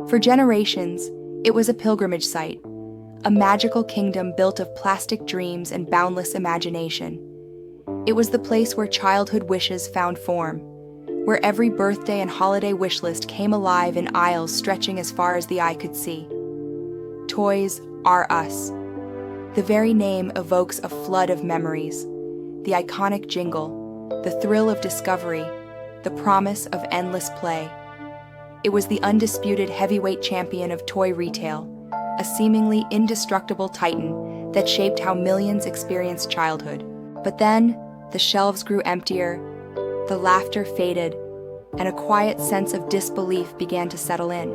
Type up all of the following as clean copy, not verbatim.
For generations, it was a pilgrimage site, a magical kingdom built of plastic dreams and boundless imagination. It was the place where childhood wishes found form, where every birthday and holiday wish list came alive in aisles stretching as far as the eye could see. Toys R Us. The very name evokes a flood of memories. The iconic jingle, the thrill of discovery, the promise of endless play. It was the undisputed heavyweight champion of toy retail, a seemingly indestructible titan that shaped how millions experienced childhood. But then, the shelves grew emptier, the laughter faded, and a quiet sense of disbelief began to settle in.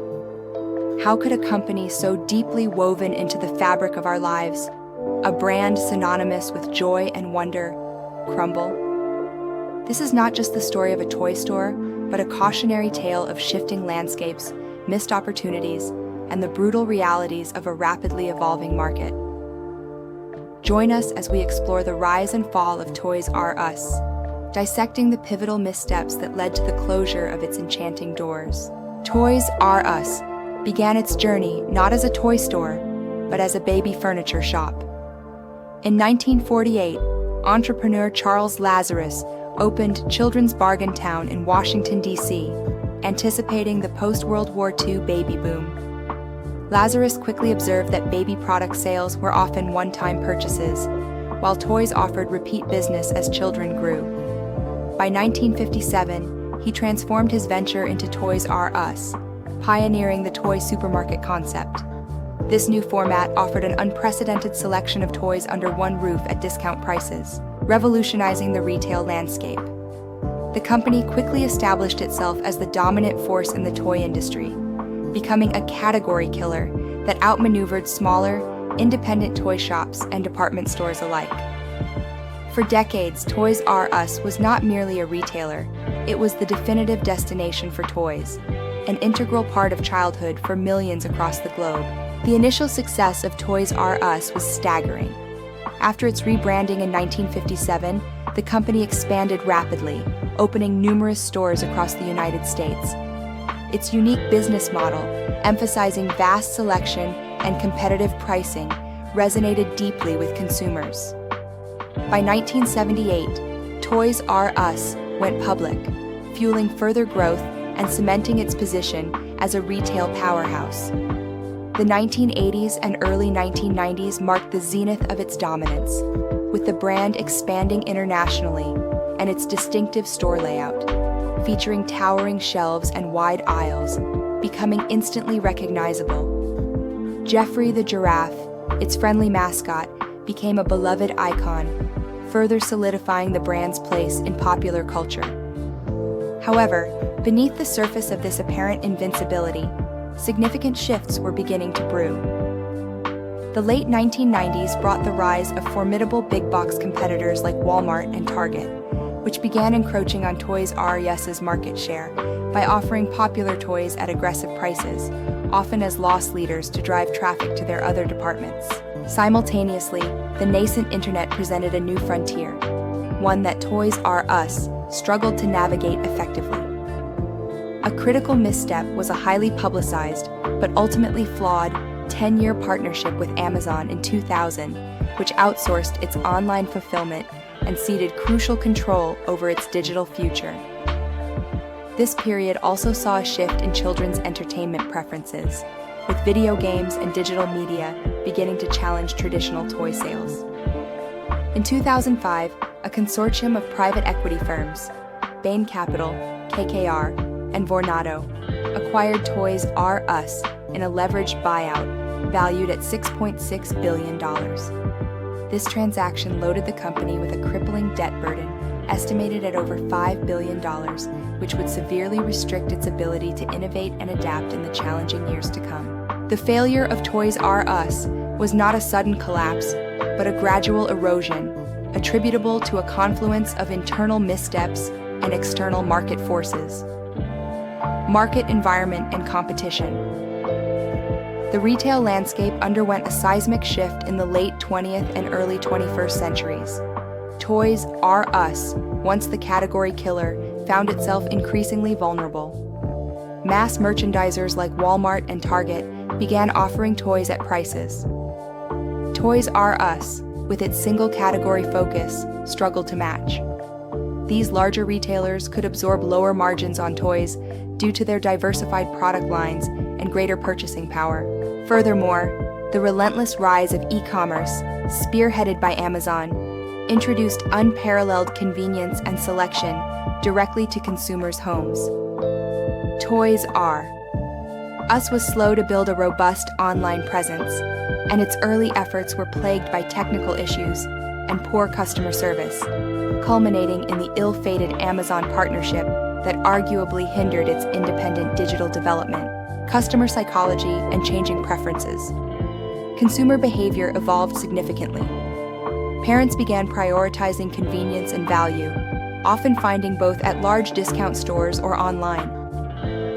How could a company so deeply woven into the fabric of our lives, a brand synonymous with joy and wonder, crumble? This is not just the story of a toy store, but a cautionary tale of shifting landscapes, missed opportunities, and the brutal realities of a rapidly evolving market. Join us as we explore the rise and fall of Toys R Us, dissecting the pivotal missteps that led to the closure of its enchanting doors. Toys R Us began its journey not as a toy store, but as a baby furniture shop. In 1948, entrepreneur Charles Lazarus opened Children's Bargain Town in Washington, D.C., anticipating the post-World War II baby boom. Lazarus quickly observed that baby product sales were often one-time purchases, while toys offered repeat business as children grew. By 1957, he transformed his venture into Toys R Us, pioneering the toy supermarket concept. This new format offered an unprecedented selection of toys under one roof at discount prices, revolutionizing the retail landscape. The company quickly established itself as the dominant force in the toy industry, becoming a category killer that outmaneuvered smaller, independent toy shops and department stores alike. For decades, Toys R Us was not merely a retailer, it was the definitive destination for toys, an integral part of childhood for millions across the globe. The initial success of Toys R Us was staggering. After its rebranding in 1957, the company expanded rapidly, opening numerous stores across the United States. Its unique business model, emphasizing vast selection and competitive pricing, resonated deeply with consumers. By 1978, Toys R Us went public, fueling further growth and cementing its position as a retail powerhouse. The 1980s and early 1990s marked the zenith of its dominance, with the brand expanding internationally and its distinctive store layout, featuring towering shelves and wide aisles, becoming instantly recognizable. Geoffrey the giraffe, its friendly mascot, became a beloved icon, further solidifying the brand's place in popular culture. However, beneath the surface of this apparent invincibility, significant shifts were beginning to brew. The late 1990s brought the rise of formidable big-box competitors like Walmart and Target, which began encroaching on Toys R Us's market share by offering popular toys at aggressive prices, often as loss leaders to drive traffic to their other departments. Simultaneously, the nascent internet presented a new frontier, one that Toys R Us struggled to navigate effectively. A critical misstep was a highly publicized, but ultimately flawed, 10-year partnership with Amazon in 2000, which outsourced its online fulfillment and ceded crucial control over its digital future. This period also saw a shift in children's entertainment preferences, with video games and digital media beginning to challenge traditional toy sales. In 2005, a consortium of private equity firms, Bain Capital, KKR, and Vornado, acquired Toys R Us in a leveraged buyout valued at $6.6 billion. This transaction loaded the company with a crippling debt burden estimated at over $5 billion, which would severely restrict its ability to innovate and adapt in the challenging years to come. The failure of Toys R Us was not a sudden collapse, but a gradual erosion, attributable to a confluence of internal missteps and external market forces. Market environment and competition. The retail landscape underwent a seismic shift in the late 20th and early 21st centuries. Toys R Us, once the category killer, found itself increasingly vulnerable. mass merchandisers like Walmart and Target began offering toys at prices. Toys R Us, with its single-category focus, struggled to match. These larger retailers could absorb lower margins on toys due to their diversified product lines and greater purchasing power. Furthermore, the relentless rise of e-commerce, spearheaded by Amazon, introduced unparalleled convenience and selection directly to consumers' homes. Toys R Us was slow to build a robust online presence, and its early efforts were plagued by technical issues and poor customer service, culminating in the ill-fated Amazon partnership that arguably hindered its independent digital development. Customer psychology and changing preferences. Consumer behavior evolved significantly. Parents began prioritizing convenience and value, often finding both at large discount stores or online.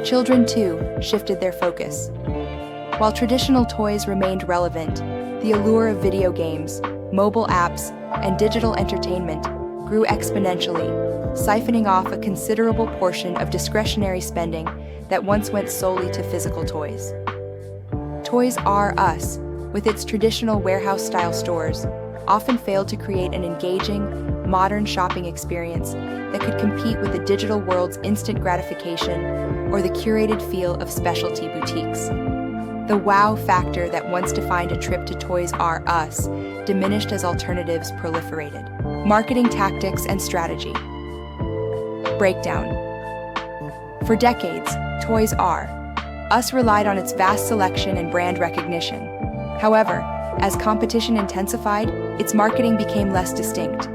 Children, too, shifted their focus. While traditional toys remained relevant, the allure of video games, mobile apps, and digital entertainment grew exponentially, siphoning off a considerable portion of discretionary spending that once went solely to physical toys. Toys R Us, with its traditional warehouse-style stores, often failed to create an engaging, modern shopping experience that could compete with the digital world's instant gratification or the curated feel of specialty boutiques. The wow factor that once defined a trip to Toys R Us diminished as alternatives proliferated. Marketing tactics and strategy. Breakdown. For decades, Toys R Us relied on its vast selection and brand recognition. However, as competition intensified, its marketing became less distinct.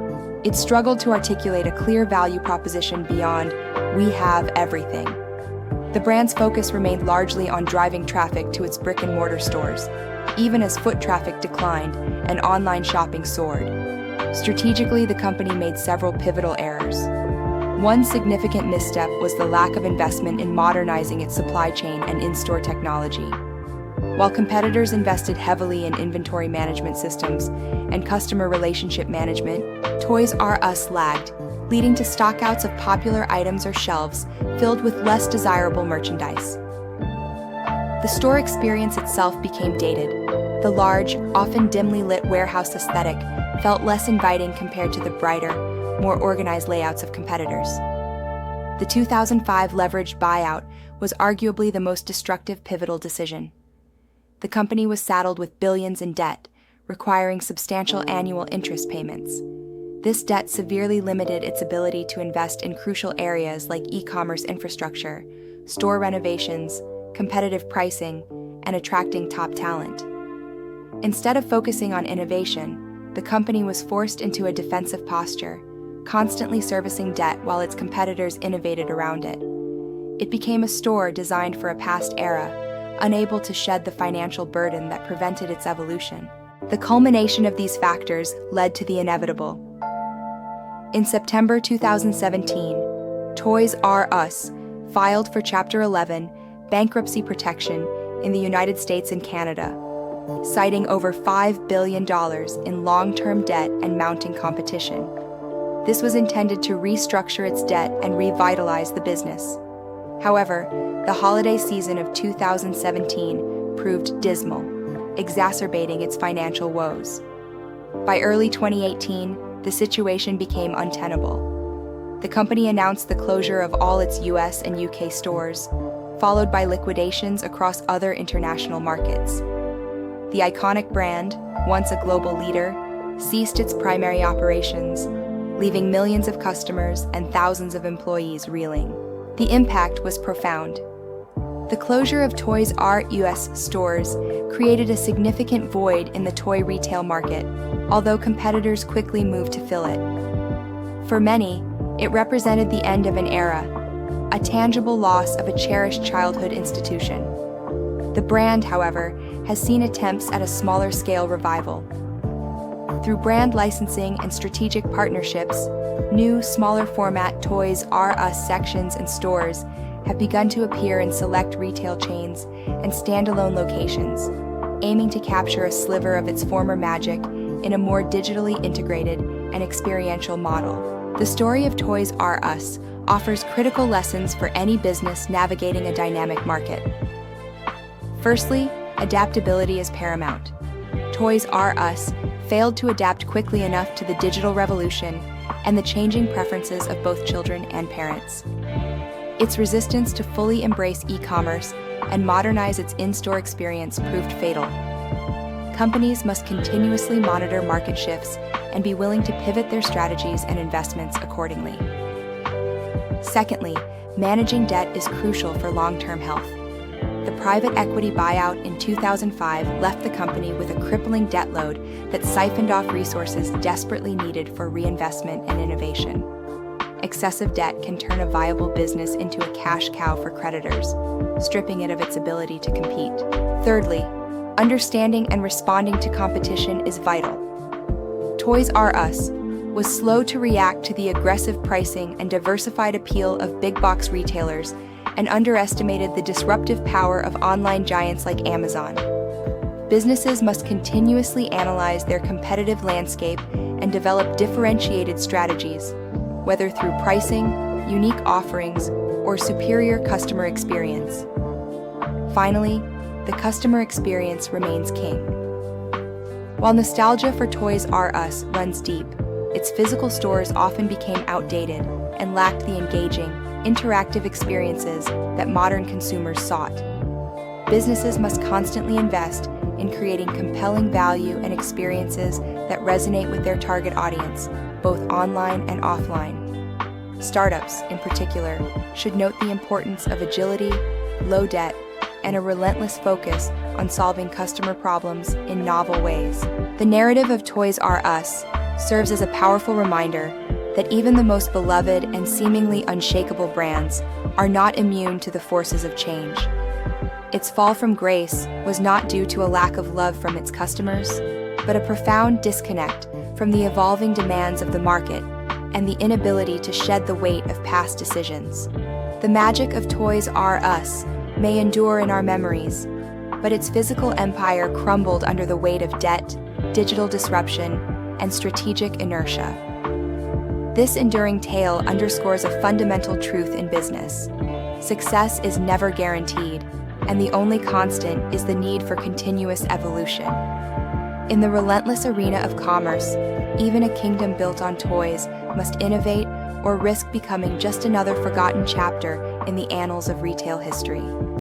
It struggled to articulate a clear value proposition beyond, "We have everything." The brand's focus remained largely on driving traffic to its brick-and-mortar stores, even as foot traffic declined and online shopping soared. Strategically, the company made several pivotal errors. One significant misstep was the lack of investment in modernizing its supply chain and in-store technology. While competitors invested heavily in inventory management systems and customer relationship management, Toys R Us lagged, leading to stockouts of popular items or shelves filled with less desirable merchandise. The store experience itself became dated. The large, often dimly lit warehouse aesthetic felt less inviting compared to the brighter, more organized layouts of competitors. The 2005 leveraged buyout was arguably the most destructive pivotal decision. The company was saddled with billions in debt, requiring substantial annual interest payments. This debt severely limited its ability to invest in crucial areas like e-commerce infrastructure, store renovations, competitive pricing, and attracting top talent. Instead of focusing on innovation, the company was forced into a defensive posture, constantly servicing debt while its competitors innovated around it. It became a store designed for a past era, unable to shed the financial burden that prevented its evolution. The culmination of these factors led to the inevitable. In September 2017, Toys R Us filed for Chapter 11 bankruptcy protection in the United States and Canada, citing over $5 billion in long-term debt and mounting competition. This was intended to restructure its debt and revitalize the business. However, the holiday season of 2017 proved dismal, exacerbating its financial woes. By early 2018, the situation became untenable. The company announced the closure of all its US and UK stores, followed by liquidations across other international markets. The iconic brand, once a global leader, ceased its primary operations, leaving millions of customers and thousands of employees reeling. The impact was profound. The closure of Toys R Us stores created a significant void in the toy retail market, although competitors quickly moved to fill it. For many, it represented the end of an era, a tangible loss of a cherished childhood institution. The brand, however, has seen attempts at a smaller-scale revival. Through brand licensing and strategic partnerships, new, smaller-format Toys R Us sections and stores have begun to appear in select retail chains and standalone locations, aiming to capture a sliver of its former magic in a more digitally integrated and experiential model. The story of Toys R Us offers critical lessons for any business navigating a dynamic market. Firstly, adaptability is paramount. Toys R Us failed to adapt quickly enough to the digital revolution and the changing preferences of both children and parents. Its resistance to fully embrace e-commerce and modernize its in-store experience proved fatal. Companies must continuously monitor market shifts and be willing to pivot their strategies and investments accordingly. Secondly, managing debt is crucial for long-term health. The private equity buyout in 2005 left the company with a crippling debt load that siphoned off resources desperately needed for reinvestment and innovation. Excessive debt can turn a viable business into a cash cow for creditors, stripping it of its ability to compete. Thirdly, understanding and responding to competition is vital. Toys R Us was slow to react to the aggressive pricing and diversified appeal of big box retailers and underestimated the disruptive power of online giants like Amazon. Businesses must continuously analyze their competitive landscape and develop differentiated strategies, whether through pricing, unique offerings, or superior customer experience. Finally, the customer experience remains king. While nostalgia for Toys R Us runs deep, its physical stores often became outdated and lacked the engaging, interactive experiences that modern consumers sought. Businesses must constantly invest in creating compelling value and experiences that resonate with their target audience, both online and offline. Startups, in particular, should note the importance of agility, low debt, and a relentless focus on solving customer problems in novel ways. The narrative of Toys R Us serves as a powerful reminder that even the most beloved and seemingly unshakable brands are not immune to the forces of change. Its fall from grace was not due to a lack of love from its customers, but a profound disconnect from the evolving demands of the market and the inability to shed the weight of past decisions. The magic of Toys R Us may endure in our memories, but its physical empire crumbled under the weight of debt, digital disruption, and strategic inertia. This enduring tale underscores a fundamental truth in business. Success is never guaranteed, and the only constant is the need for continuous evolution. In the relentless arena of commerce, even a kingdom built on toys must innovate or risk becoming just another forgotten chapter in the annals of retail history.